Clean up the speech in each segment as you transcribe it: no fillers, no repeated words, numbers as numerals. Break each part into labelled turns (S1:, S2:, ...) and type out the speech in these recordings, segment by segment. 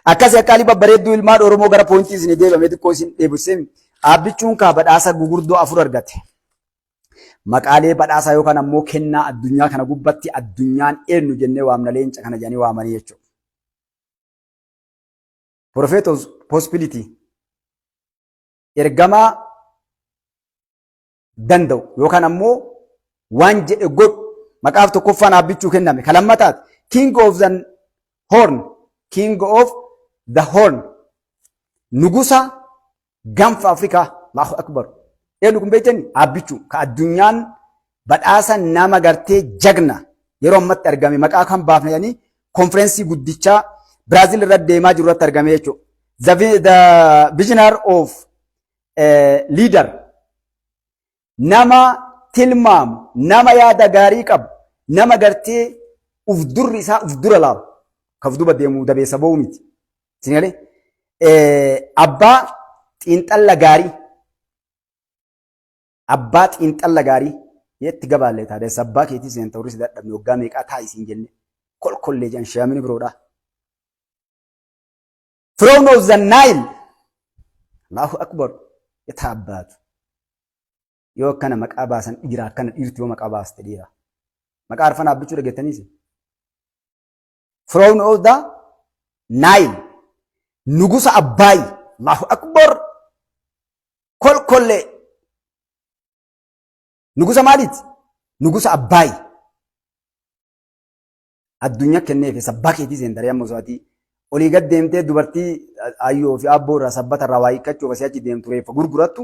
S1: Akkasi akkaalii babbareedduu ilmaan Oromoo gara poointii isin deebamee xiqqoo isin dheebisee abbichuun kaa badhaasa gugurdoo 4 argate. Maqaalee badhaasaa yookaan ammoo kennaa addunyaa kana gubbatti addunyaan eenyu jennee waamna leenca kana jedhanii waamanii jechuudha. Prophet of Possibility ergamaa danda'u yookaan ammoo waan jedhe godhu maqaaf tokkoffaan abbichuu kenname. Kalammataati King of the Horn, King of the Horn, nugusa ganfa Afrikaa. Allahu Akbar. Eenyu kun beektani abbichuu ka addunyaan badhaasa nama gartee jagna yeroo ammatti argame maqaa kan baafna jedhanii konferensii guddichaa Brazil irra deemaa jiru irratti argame jechuudha. The visionary of leader nama tilmaamu, nama yaada gaarii qabu, nama gartee uf durri isaa uf dura laabu kaf duba deemu dabeessa ba'uu miti. Singalee abbaa xiinxalla gaarii abbaa xiinxalla gaarii yetti gabaalee taadee sabbaa keetii seen ta'uuris dadhabne waggaa meeqaa taa'isiin jenne kolkollee jan shaamini biroodha. Throne of the Nile. Allahu Akbar. Ita abbaatu. Yoo akkana maqaa baasan dhiira akkana dhiirti yoo maqaa baaste dhiira. Maqaa arfan abbichuu dhageettaniisi. Throne of the Nile. Nugusa Abbaay. Allahu Akbar. Kolkollee. Nugusa maaliiti? Nugusa Abbaay. Addunyaa kenneefi sabbaa keetii seen daree amma osootii. Olii gad deemtee dubartii ayyoo fi abboo irraa sabbata irraa waa hiikkachuuf asii achi deemtu reeffa gurgurattu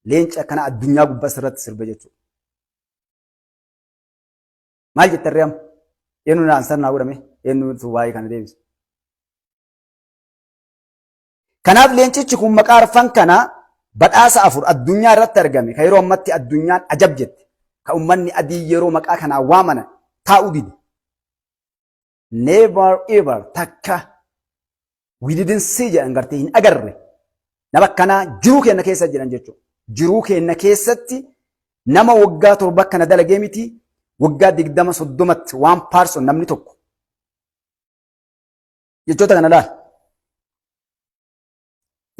S1: leenci akkana addunyaa gubbaa irratti sirba jechuudha. Maal jettarree amma? Eenyu naan naa godhame? Eenyu waa'ee kana deebise? Kanaaf leencichi kun maqaa arfan kana badhaasa 4 addunyaa irratti argame ka yeroo ammatti addunyaan ajab jette ka ummanni adii yeroo maqaa kanaa waamana taa'uu dide. Never ever takka. We didn't see jedhan gartee hin agarre. Nama akkanaa jiruu keenya keessa jedhan jechuudha. Jiruu keenya keessatti nama waggaa 7 kana dalagee miti waggaa 20-30tti one person namni tokko. Jechoota kana laal.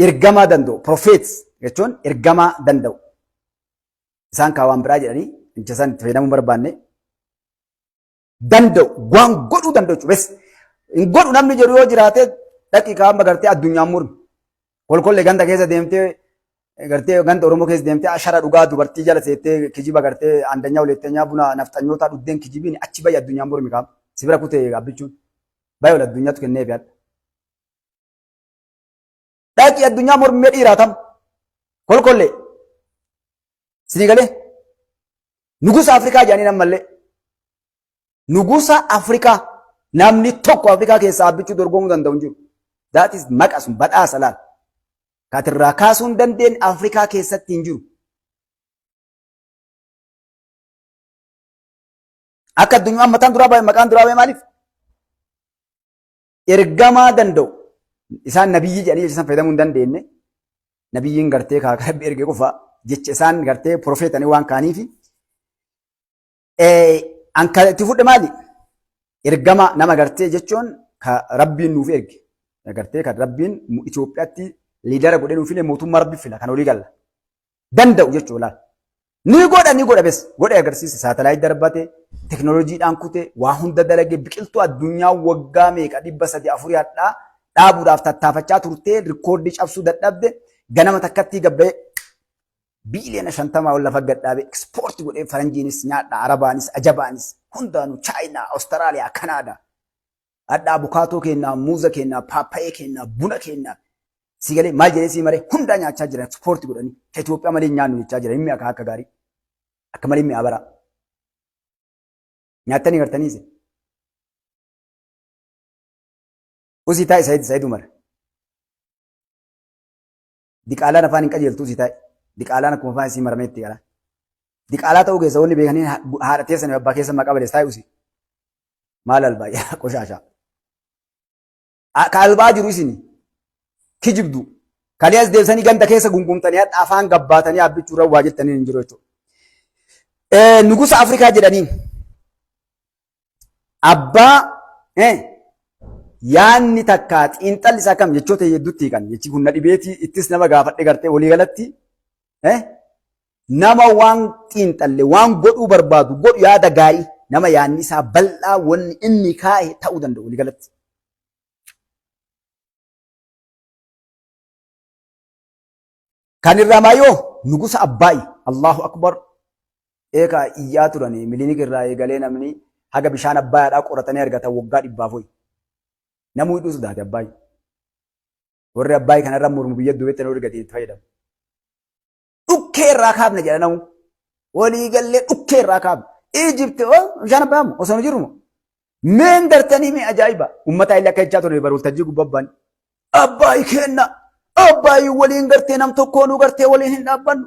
S1: Ergamaa danda'u. Prophets jechuun ergamaa danda'u. Isaan kaawwan biraa jedhanii incha isaan itti fayyadamuu barbaanne. Danda'u. Waan godhuu danda'u jechuudha. Hin godhu namni jedhu yoo jiraate daqiiqaa amma gartee addunyaan murmi. Kolkollee ganda keessa deemtee gartee ganda Oromoo keessa deemtee ashara dhugaa dubartii jala seettee kijiba gartee andanyaa uleettenyaa buna nafxanyootaa dhuddeen kijibiin achi bayi addunyaan murmi qaama. Sibira kutee abbichuun bayi ol addunyaatu kennee fi'adha. Dhaqii addunyaa mormee dhiiraatam. Kolkollee. Sinii galee. Nugusa Afrikaa jedhanii nammallee. Nugusa Afrikaa namni tokko Afrikaa keessaa abbichuu dorgomuu danda'u hin jiru. That is maqasum badhaasa laal. Kaatirraa kaasuu hin dandeenye Afrikaa keessatti hin jiru. Akka addunyaa mataan duraa baay'ee maqaan duraa baay'ee maaliif? Ergamaa danda'u. Isaan nabiyyi jedhanii jecha isaan fayyadamuu hin dandeenye. Nabiyyiin gartee kaakara ergee qofa jecha isaan gartee profeetanii waan kaaniifi. Anka itti fudhe maali? Ergama nama gartee jechuun ka rabbiin nuuf erge. Gartee kan rabbiin Itoophiyaatti liidara godhee nuuf filee mootummaa rabbi fila kan olii galla. Danda'u jechuudha. Ni godha bes. Godhe agarsiisa. Saatalaayit darbate, teknooloojiidhaan kute, waa hunda dalage biqiltuu addunyaa waggaa meeqa 300-4 hadhaa dhaabuudhaaf tattaafachaa turtee rikoordii cabsuu dadhabde ganama takkatti gabbee biiliyoona 50 ol lafa gadhaabe ekspoortii godhee faranjiinis nyaadha arabaanis ajabaanis hundaanuu chaayinaa Awustiraaliyaa Kanaadaa adda abukaatoo kennaa muuza kennaa paappaayee kennaa buna kennaa sigalee maal jedhee sii maree hundaa nyaachaa jira ekspoortii godhanii Itoophiyaa malee nyaannu jechaa jira himmi akka gaarii akka malee himmi abara nyaatanii gartaniise usii taa'e Saayid Umar diqaalaan afaan hin qajeeltuu usii taa'e diqaalaan akkuma afaan isii marameetti gara diqaalaa ta'uu keessa wanni beekanii haadha teessanii abbaa keessa maqaa balees taa'e usii maal albaa qoshaashaa ka albaa jiru isin kijibdu kaliyaas deebisanii ganda keessa gungumtanii hadha afaan gabbaatanii abbichuurra waa jettanii hin jiru jechuudha. Nugusa Afrikaa jedhanii abbaa yaanni takka xiinxalli isaa kam jechoota hedduutti kan jechi kun na dhibeeti ittis nama gaafadhe gartee walii galatti nama waan xiinxalle waan godhuu barbaadu godhu yaada gaarii nama yaanni isaa bal'aa wanni inni kaa'e ta'uu danda'u walii galatti. Kan irraa maayoo nugusa Abbaayi Allahu Akbar eeka iyyaa turanii miliinik irraa eegalee namni haga bishaan Abbaayaadhaa qoratanii argatan waggaa 100 namuu hidhuu sodaate Abbaayi. Warri Abbaayi kanarra mormu biyya duubatti nama argatee itti fayyadamu. Dhukkee irraa kaafna jedha namu. Walii gallee dhukkee irraa kaafna. Ijipti bishaan Abbaayamu osoo hin jirumo. Meen gartanii mee ajaa'iba. Ummata illee akka jechaa ture barultajjii gubbaa abbaan. Abbaayi kenna. Abbaayi waliin gartee nam tokkoonuu gartee waliin hin dhaabbannu.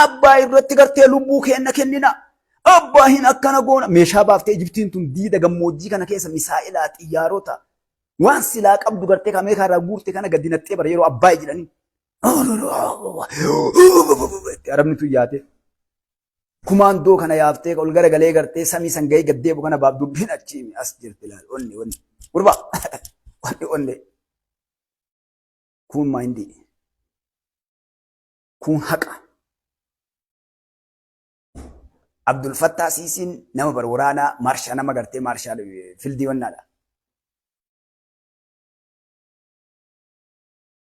S1: Abbaayi irratti gartee lubbuu kenna kennina. Abbaayiin akkana goona. Meeshaa baaftee Ijiptiin tun diida gammoojjii kana keessa misaa'ilaa xiyyaarota. Waan silaa qabdu gartee kan Ameerikaa irraa guurte kana gadi naxxee bara yeroo Abbaayi jedhanii. Arabni tun yaate. Kumaandoo kana yaaftee ol garagalee gartee samii sangayii gaddeebu kana baaf dubbiin achi as jirti ilaal. Onni. Gurbaa. Onni. Kun maayindii. Kun haqa. Abdul Fattah Siisiin nama bara waraanaa maarshaa nama gartee maarshaa fildii wannaadha.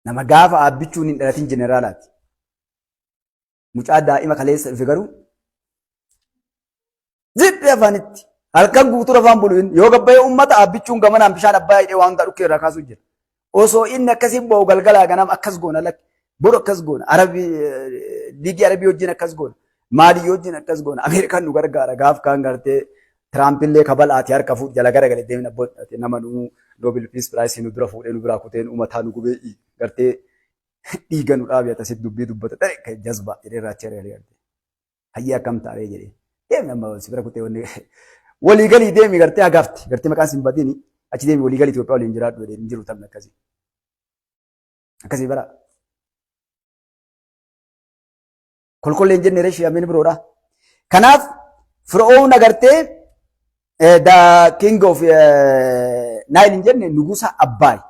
S1: Nama gaafa abbichuun hin dhalatin jeneraalaati. Mucaa daa'ima kaleessa dhufe garuu zippee afaanitti halkan guutuu afaan buluun yoo gabbayee uummata abbichuun gamanaan bishaan Abbaayyaa hidhee waan dhukkee irraa kaasuu jira. Osoo inni akkasii ba'u galgalaa ganam akkas goona lakki boru akkas goona liigii arabii wajjin akkas goona maalii wajjin akkas goona Ameerikaan nu gargaara gaaf kaan gartee Tiraampiillee kabalaati harka fuudh jala garagalee deemna nama nu Nobel Peace Prize nu dura fuudhee nu biraa kuteen uummataa nu gubee gartee dhiiga nu dhaabee asitti dubbii dubbata ta'e jazba jedhee raachaa reelee gartee hayyaa akkam taa'ee jedhee deemna amma si bira kutee walii galii deemi gartee hagaafti gartee maqaan sin badini achi deemi walii galii Itoophiyaa waliin jiraadhu jedhee hin jiru tamna akkasii. Akkasii bara. Kolkolleen jennee reeshii ammeen biroodha. Kanaaf Fir'oon agartee the king of Nile hin jenne nugusa Abbaayi.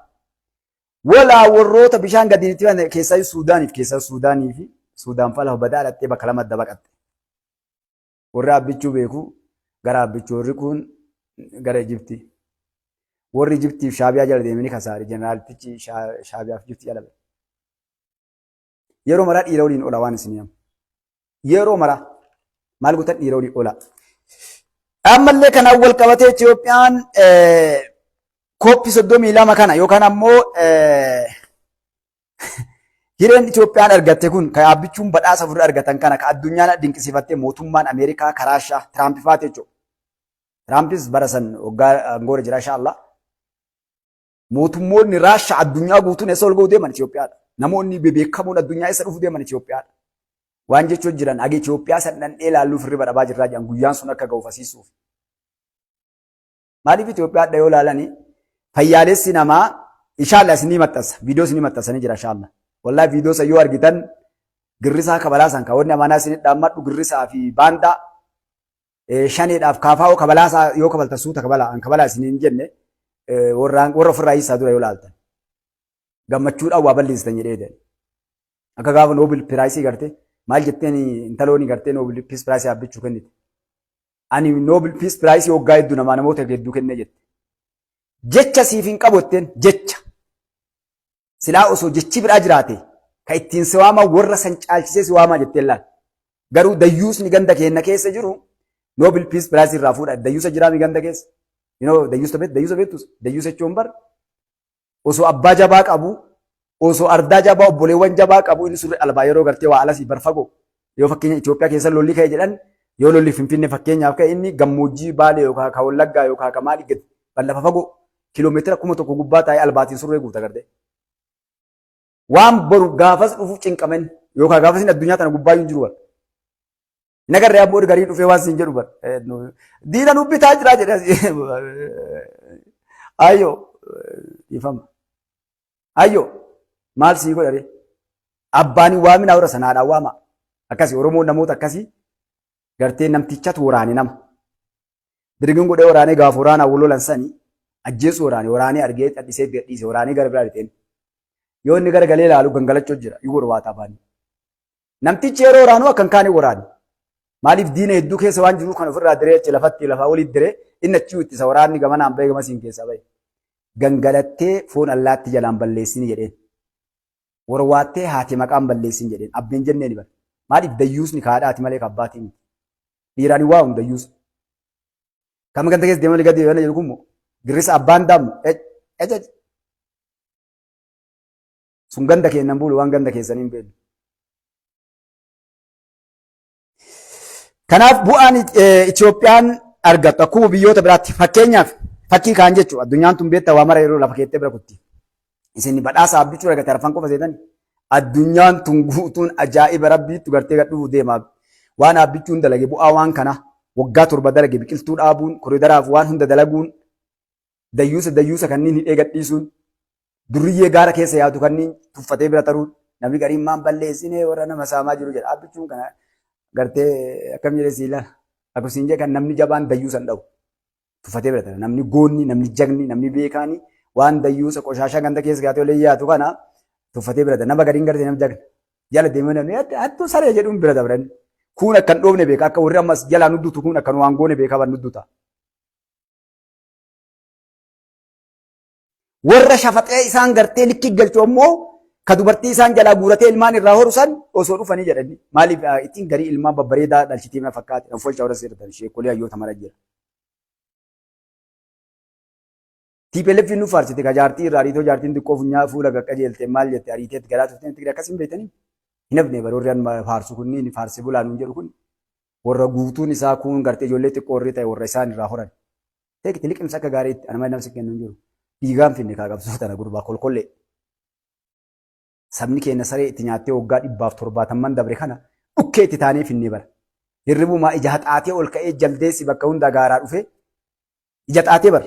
S1: Walaa warroota bishaan gadiitti keessaa Suudaanii fi Suudaan fala badaa dhattee bakka lama dabaqatte. Warri abbichuu beeku gara abbichuu warri kun gara Ijiptii. Warri Ijiptiif Shaabiyaa jala deemanii kasaare jeneraalitichi Shaabiyaaf Ijiptii jala ba'e. Yeroo maraa dhiira waliin ola waan isin yamu. Yeroo maraa maal gootan dhiira waliin ola. Ammallee kanaan wal qabatee Itoophiyaan kooppii 32 kana yookaan ammoo hireen Itoophiyaan argatte kun kan abbichuun badhaasa fudhate argatan kana kan addunyaan dinqisiifattee mootummaan Ameerikaa karaashaa Tiraamp faate jechuudha. Tiraampiis bara san waggaa aangoora jira inshaallah. Mootummoonni Raashaa addunyaa guutuun eessa ol ga'uu deeman Itoophiyaadha. Namoonni bebeekamoon addunyaa eessa dhufuu deeman Itoophiyaadha. Waan jechuun jiran agi Itoophiyaa san dhandhee ilaalluuf irri badhabaa jirraa jiran guyyaan sun akka ga'u fasiisuuf. Maaliif Itoophiyaadha yoo ilaalanii fayyaalessi namaa inshaallah isinii maxxansa. Viidiyoo isinii maxxansanii jira inshaallah. Wallaahi viidiyoo san yoo argitan girrisaa kabalaasan kaawwanni amanaa isinii dhaammadhu girrisaa fi baandaa shaneedhaaf kaafaa kabalaasaa yoo kabaltan suuta kabalaa isinii hin jenne warra ofirraa hiisaa dura yoo ilaaltan. Gammachuudhaan waa balleessitan jedhee jedhan. Akka gaafa Nobel Piraayisii gartee maal jetteen intalooni gartee Nobel Peace Prize abbichuu kennite. Ani Nobel Peace Prize waggaa hedduu namoota hedduu kennee jette. Jecha siif hin qabotteen jecha. Silaa osoo jechi biraa jiraate kan ittiin si waamaa warra san caalchisee si waamaa jettee laal. Garuu dayyuusni ganda keenya keessa jiru Nobel Peace Prize irraa fuudha. Dayyuusa jiraami ganda keessa. Dayyuusa beektus dayyuusa jechuun bar osoo abbaa jabaa qabu osoo ardaa jabaa obboleewwan jabaa qabu inni surre albaa yeroo gartee waa alasii barfagoo yoo fakkeenya Itoophiyaa keessa lolli ka'e jedhan yoo lolli Finfinnee fakkeenyaaf ka'e inni gammoojjii Baalee yookaan ka Wallaggaa yookaan ka Maalii gadi bal'afa fagoo kiiloomeetira 1000 gubbaa taa'ee albaatiin surree guuta gartee. Waan boru gaafas dhufuuf cinqaman yookaan gaafas inni addunyaa tana gubbaa hin jiru bara. Nagarree abboo garii dhufee waan siin jedhu bara. Diina nu bitaa jira jedhee ayyoo ifama. Ayyoo maal sii godhare abbaan waamina warra sanaadhaan waama akkasii Oromoon namoota akkasii gartee namtichatu waraane nama dirgin godhee waraanee gaafa waraanaa wal lolan sanii ajjeesu waraanee argee cadhisee gadhiise waraanee gara biraa dhiteen. Yoo inni gara galee ilaalu gangalachuu jira yoo warwaata afaanii. Namtichi yeroo waraanuu akkan kaanii waraani. Maaliif diina hedduu keessa waan jiru kan ofirraa diree achi lafatti lafaa walitti diree inni achi ittisa waraanni gamanaan bahee gamasiin keessa bahe. Gangalattee foon allaatti jalaan balleessini jedheen. Warwaattee haati maqaan balleessin jedheen. Abbeen jenneen bara. Maaliif dayyuusni kaadhaati malee kabbaatiin miti. Dhiiraan waa hunda dayyuus. Kama ganda keessa deemanii gadi yoo jedhu kummoo girrisa abbaan daamu ejej. Sun ganda keenan bulu waan ganda keessanii hin beeknu. Kanaaf bu'aan Itoophiyaan argattu akkuma biyyoota biraatti fakkeenyaaf fakkii kaan jechuudha. Addunyaan tun beektaa waa mara yeroo lafa keettee bira kutti. Isin badhaasa abbichuu argate arfan qofa seetani. Addunyaan tun guutuun ajaa'iba rabbiitu gartee gad dhufu deema. Waan abbichuun dalage bu'aa waan kana waggaa 7 dalage biqiltuu dhaabuun koridaraaf waan hunda dalaguun dayyuusa kanneen hidhee gadhiisuun durriyyee gaara keessa yaadu kanneen tuffatee bira taruun namni gariin maan balleessinee warra nama saamaa jiru jedha. Abbichuun kana gartee akkam jedhee siila akkasumas jee kan namni jabaan dayyuusan dhawu tuffatee bira tara. Namni goonni, namni jagni, namni beekaani waan dayyuusa qoshaashaa ganda keessa gaatee olii yaatu kana tuffatee bira tara. Nama gariin gartee nama jagna jala deemee namni hattuu saree jedhuun bira dabran. Kun akkan dhoofne beeka akka warri ammas jalaa nuddutu kun akkan waan goone beeka ban nudduta. Warra shafaxee isaan gartee likki galchu ammoo ka dubartii isaan jalaa guuratee ilmaan irraa horusan osoo dhufanii jedhani. Maaliif ittiin garii ilmaan babbareedaa dhalchitii mana fakkaate kan folcha warra seeratan sheekolee hayyoota mara jira. TPLF nu faarsite ka jaartii irraa ariitoo jaartiin xiqqoo funyaa fuula qaqqajeelte maal jette ariiteetti garaa turte inti akkas hin beektanii. Hin hafne baroorraan faarsu kunniin faarsi bulaan hin jedhu kun warra guutuun isaa kun gartee ijoollee xiqqoo warri ta'e warra isaan irraa horan. Teekti liqimsa akka gaariitti anama namsi kennu hin jiru. Dhiigaan finne kaa qabsoo tana gurbaa kolkollee. Sabni keenya saree itti nyaattee waggaa 170 dabre kana dhukkee itti taanee finne bara. Hirribumaa ija haxaatee ol ka'ee jaldeessi bakka hunda gaaraa dhufe ija xaatee bara.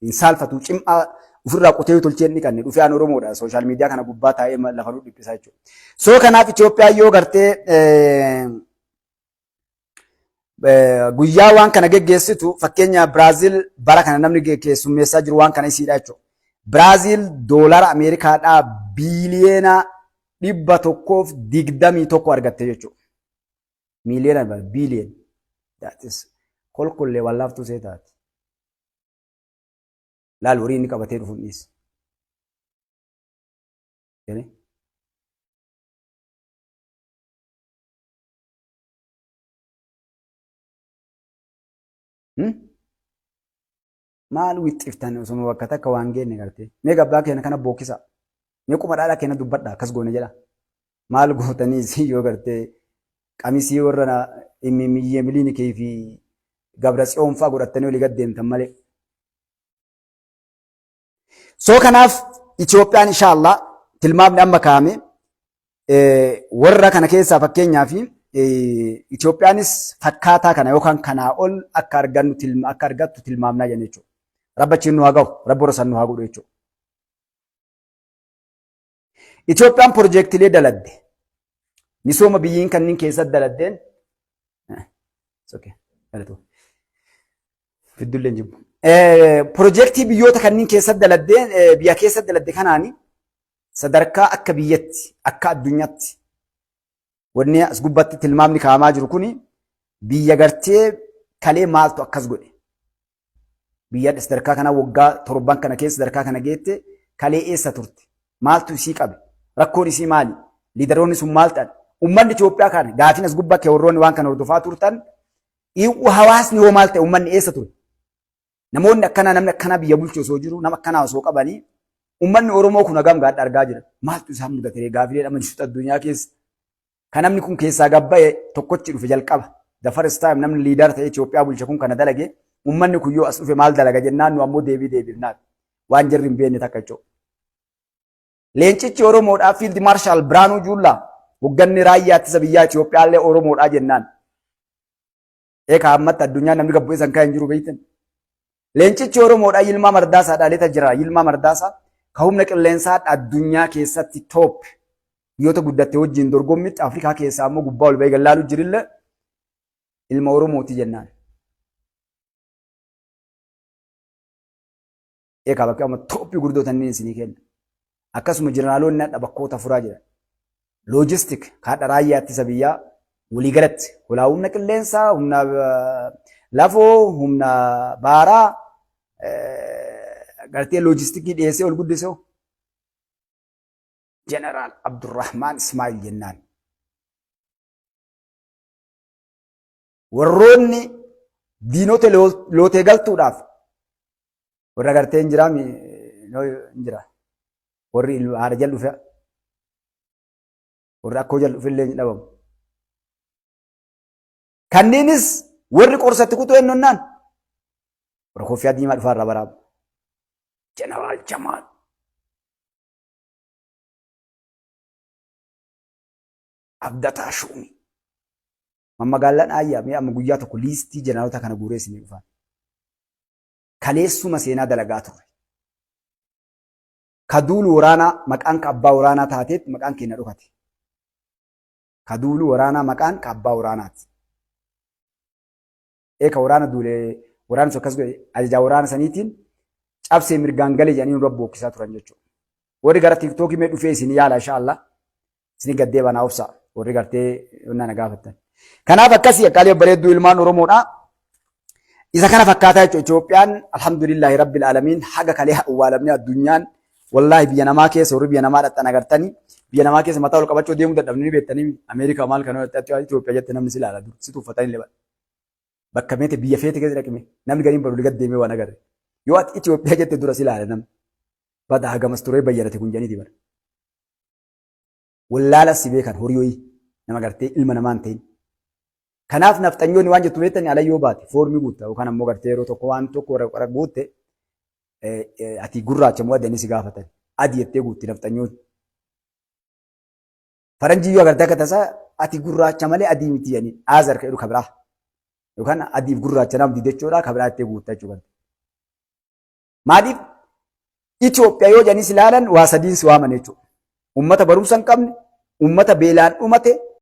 S1: Hin saalfatu cim'aa ofirraa qotee tolchee inni kanne dhufee aan Oromoodha. Sooshaal miidiyaa kana gubbaa taa'ee lafa nu dhiphisaa jechuudha. Soo kanaaf Itoophiyaan yoo gartee guyyaa waan kana geggeessitu fakkeenya Biraazil bara kana namni keessummeessaa jiru waan kana isiidha jechuudha. Biraazil doolara Ameerikaadhaa biiliyeena 121 argatte jechuudha. Miiliyeena biiliyeena. Kolkollee wallaaftuu see taati. Laal horii inni qabatee dhufuun dhiisa. Maal wixxiftan osoo bakka takka waan geenne gartee. Mee gabbaa keenya kana bookkisa. Mee quma dhaadhaa keenya dubbadha akkas goone jedha. Maal gootanii si yoo gartee qamisii warra miyyee miliinikii fi gabra tsiyoonfaa godhattanii olii gad deemtan malee. Soo kanaaf Itoophiyaan inshaallah tilmaamni amma kaa'ame warra kana keessaa fakkeenyaaf Itoophiyaanis fakkaataa kana yookaan kanaa ol akka argattu tilmaamnaa jenna jechuudha. Rabbachiin nu haa ga'u, rabbi horasan nu haa godhu jechuudha. Itoophiyaan piroojeektiilee daladde misooma biyyiin kanneen keessatti daladdeen fiddulleen jibbu. Piroojeektii biyyoota kanneen keessatti daladdeen biyya keessatti daladde kanaani sadarkaa akka biyyatti akka addunyaatti wanni as gubbatti tilmaamni kaa'amaa jiru kuni biyya gartee kalee maaltu akkas godhe. Biyya sadarkaa kana waggaa 7 kana keessa sadarkaa kana geette kalee eessa turte? Maaltu isii qabe? Rakkoon isii maali? Liidaroonni sun maal ta'an? Uummanni Itoophiyaa kana gaafin as gubbaa kee warroonni waan kana hordofaa turtan hawaasni hoo maal ta'e uummanni eessa ture? Namoonni akkanaa namni akkanaa biyya bulchu osoo jiru nama akkanaa osoo qabanii uummanni Oromoo kun hagam gaadha argaa jira. Maaltu isaan mudate gaafilee dhama jirtu addunyaa keessa? Kan namni kun keessaa gabba'e tokkochi dhufe jalqaba. The first time namni liidar ta'e Itoophiyaa bulche kun kana dalage uummanni kun yoo as dhufe maal dalaga jennaan nu ammoo deebifnaat waan jirri hin beekne takka jechuudha. Leencichi Oromoodhaa Fiild Maarshaal Biraanuu Juullaa hogganni raayyaa ittisa biyyaa Itoophiyaallee Oromoodhaa jennaan. Eekaa ammatti addunyaa namni gabbu'ee san kaa'in jiru beektan. Leencichi Oromoodhaa Yilmaa Mardaasaa dhaaleeta jira. Yilmaa Mardaasaa ka humna qilleensaa addunyaa keessatti toop biyyoota guddatte wajjin dorgommitti Afrikaa keessaa ammoo gubbaa ol bahee gallaaluu jirille ilma Oromooti jennaan. Eegaa bakka amma toophii gurguddootan isinii kenna. Akkasuma jeneraalonni hadha bakkoota furaa jiran. Loojistik kaadha raayyaa ittisa biyyaa waliigalatti hulaa humna qilleensaa, humna lafoo, humna baaraa gartee loojistikii dhiyeessee ol guddisee Jeneraal Abdurrahmaan Ismaa'il jennaan. Warroonni diinota lootee galtuudhaaf warra gartee hin jira. Warri haadha jal'u fe'a. Warri akkoo jal'u fillee hin dhabamu. Kanneenis warri qorsatti kutuu ennonnaan warra koffiyaa diimaa dhufaa irraa baraabu. Jeneraal Jamaal. Abdataa Shuumi. Magaalaan Ayyaa mee amma guyyaa tokko liistii jeneraalota kana guuree isinii dhufan. Kaleessuma seenaa dalagaa turre. Kaduulu waraanaa maqaan ka abbaa waraanaa taateetti maqaan keenya dhufate. Kaduulu waraanaa maqaan ka abbaa waraanaati. Eeka waraana duulee waraana sun akkas godhe ajajaa waraana saniitiin cabsee mirgaan galee jedhanii nurra bookkisaa turan jechuudha. Warri gara tiiktookii mee dhufee isin yaala inshaallah isin gaddee banaa obsaa warri gartee yonnaa na gaafattan. Kanaaf akkasii akkaalee bareedduu ilmaan Oromoodhaa. Isa kana fakkaataa jechuudha. Itoophiyaan alhamdulillahi rabbil alamiin haga kalee awwaalamnee addunyaan wallaahi biyya namaa keessa warri biyya namaa dhaqxan agartanii biyya namaa keessa mataa ol qabachuu deemuu dadhabnanii beektanii Ameerikaa maal kana Itoophiyaa jette namni si ilaala dur situ uffatanii leban. Bakka meete biyya feete keessa dhaqime namni gariin baru gad deemee waan agarre. Yoo ati Itoophiyaa jette dura si ilaala namni. Bada hagamas turee bayyarate kun janiiti bara. Wallaala si beekan horiyoyi nama gartee ilma namaan ta'in. Kanaaf nafxanyoonni waan jettu beektanii alayyoo baate foormii guutta yookaan ammoo gartee yeroo tokko waan tokko warra guutte ati gurraacha moo adii si gaafatan adii jettee guutti nafxanyoonni. Faranjiyyoo agartee akka tasaa ati gurraacha malee adii miti jedhanii aazar ka'edhu kabraa yookaan adiif gurraacha namni jechuudha kabraa jettee guutta jechuudha. Maaliif Itoophiyaa yoo jedhanis ilaalan waa sadiin si waaman jechuudha. Uummata barumsa hin qabne, uummata beelaan dhumate,